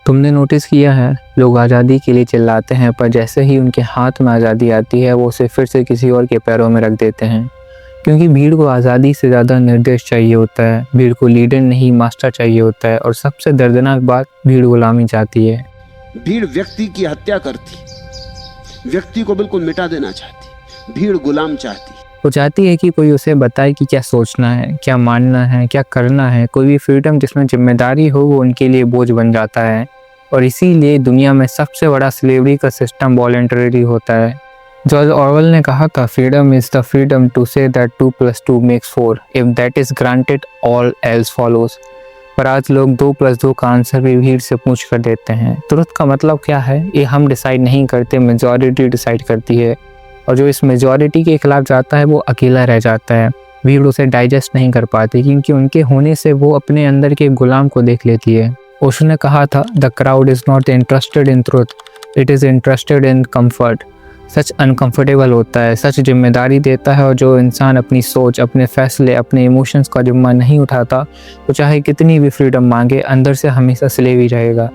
तुमने नोटिस किया है, लोग आज़ादी के लिए चिल्लाते हैं पर जैसे ही उनके हाथ में आज़ादी आती है वो उसे फिर से किसी और के पैरों में रख देते हैं। क्योंकि भीड़ को आज़ादी से ज़्यादा निर्देश चाहिए होता है, भीड़ को लीडर नहीं मास्टर चाहिए होता है। और सबसे दर्दनाक बात, भीड़ गुलामी चाहती है। भीड़ व्यक्ति की हत्या करती, व्यक्ति को बिल्कुल मिटा देना चाहती। भीड़ गुलाम चाहती, वो चाहती है कि कोई उसे बताए कि क्या सोचना है, क्या मानना है, क्या करना है। कोई भी फ्रीडम जिसमें जिम्मेदारी हो वो उनके लिए बोझ बन जाता है। और इसीलिए दुनिया में सबसे बड़ा स्लेवरी का सिस्टम वॉलंटरी होता है। जॉर्ज ऑरवेल ने कहा था, freedom is the freedom to say that 2 + 2 makes 4 if that is granted all else follows. पर आज लोग 2 + 2 का आंसर भी भीड़ से पूछ कर देते हैं। तुरंत का मतलब क्या है, ये हम डिसाइड नहीं करते, मेजॉरिटी डिसाइड करती है। और जो इस मेजॉरिटी के खिलाफ जाता है वो अकेला रह जाता है। भीड़ उसे डाइजेस्ट नहीं कर पाती क्योंकि उनके होने से वो अपने अंदर के गुलाम को देख लेती है। ओशो ने कहा था, the crowd is not interested in truth, it is interested in comfort. Such uncomfortable होता है, सच जिम्मेदारी देता है। और जो इंसान अपनी सोच, अपने फैसले, अपने इमोशंस का जिम्मा नहीं उठाता, वो चाहे कितनी भी फ्रीडम मांगे, अंदर से हमेशा स्लेव ही रहेगा।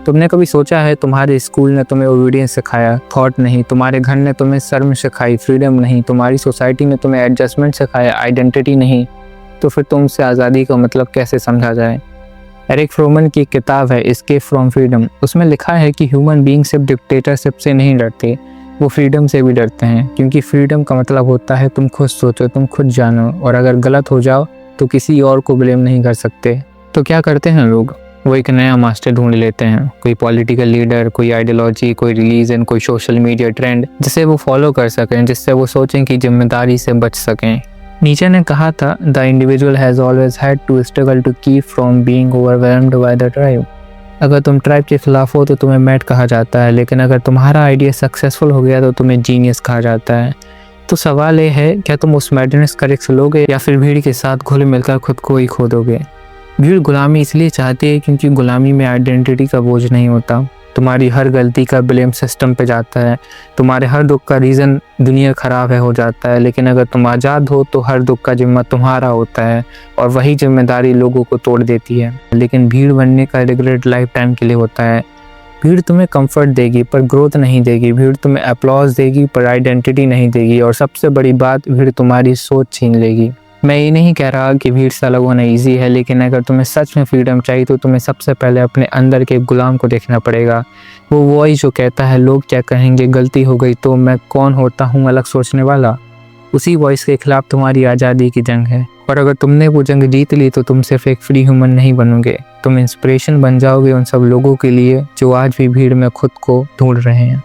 तुमने कभी सोचा है, तुम्हारे स्कूल ने तुम्हें ओबीडियंस सिखाया, थॉट नहीं। तुम्हारे घर ने तुम्हें शर्म सिखाई, फ्रीडम नहीं। तुम्हारी सोसाइटी ने तुम्हें एडजस्टमेंट सिखाया, आइडेंटिटी नहीं। तो फिर तुमसे आज़ादी का मतलब कैसे समझा जाए। एरिक फ्रोमन की एक किताब है, एस्केप फ्रॉम फ्रीडम। उसमें लिखा है कि ह्यूमन बीइंग सिर्फ डिक्टेटरशिप से नहीं डरते, वो फ्रीडम से भी डरते हैं। क्योंकि फ्रीडम का मतलब होता है तुम खुद सोचो, तुम खुद जानो, और अगर गलत हो जाओ तो किसी और को ब्लेम नहीं कर सकते। तो क्या करते हैं लोग, वो एक नया मास्टर ढूंढ लेते हैं। कोई पॉलिटिकल लीडर, कोई आइडियोलॉजी, कोई रिलीजन, कोई सोशल मीडिया ट्रेंड, जिसे वो फॉलो कर सकें, जिससे वो सोचें कि जिम्मेदारी से बच सकें। नीचे ने कहा था, the individual has always had to struggle to keep from being overwhelmed by the tribe. अगर तुम ट्राइब के खिलाफ हो तो तुम्हें मैट कहा जाता है, लेकिन अगर तुम्हारा आइडिया सक्सेसफुल हो गया तो तुम्हें जीनियस कहा जाता है। तो सवाल ये है, क्या तुम उस मैडनेस का रिस्क लोगे या फिर भीड़ के साथ घुल मिलकर खुद को ही खो दोगे। भीड़ गुलामी इसलिए चाहती है क्योंकि गुलामी में आइडेंटिटी का बोझ नहीं होता। तुम्हारी हर गलती का ब्लेम सिस्टम पे जाता है, तुम्हारे हर दुख का रीज़न दुनिया ख़राब है हो जाता है। लेकिन अगर तुम आज़ाद हो तो हर दुख का जिम्मा तुम्हारा होता है, और वही जिम्मेदारी लोगों को तोड़ देती है। लेकिन भीड़ बनने का रिग्रेट लाइफ टाइम के लिए होता है। भीड़ तुम्हें कंफर्ट देगी पर ग्रोथ नहीं देगी। भीड़ तुम्हें अप्लॉज देगी पर आइडेंटिटी नहीं देगी। और सबसे बड़ी बात, भीड़ तुम्हारी सोच छीन लेगी। मैं ये नहीं कह रहा कि भीड़ से अलग होना ईजी है, लेकिन अगर तुम्हें सच में फ्रीडम चाहिए तो तुम्हें सबसे पहले अपने अंदर के गुलाम को देखना पड़ेगा। वो वॉइस जो कहता है, लोग क्या कहेंगे, गलती हो गई तो, मैं कौन होता हूँ अलग सोचने वाला। उसी वॉइस के खिलाफ तुम्हारी आज़ादी की जंग है। और अगर तुमने वो जंग जीत ली तो तुम सिर्फ एक फ्री ह्यूमन नहीं बनोगे, तुम इंस्पिरेशन बन जाओगे उन सब लोगों के लिए जो आज भी भीड़ में खुद को ढूंढ रहे हैं।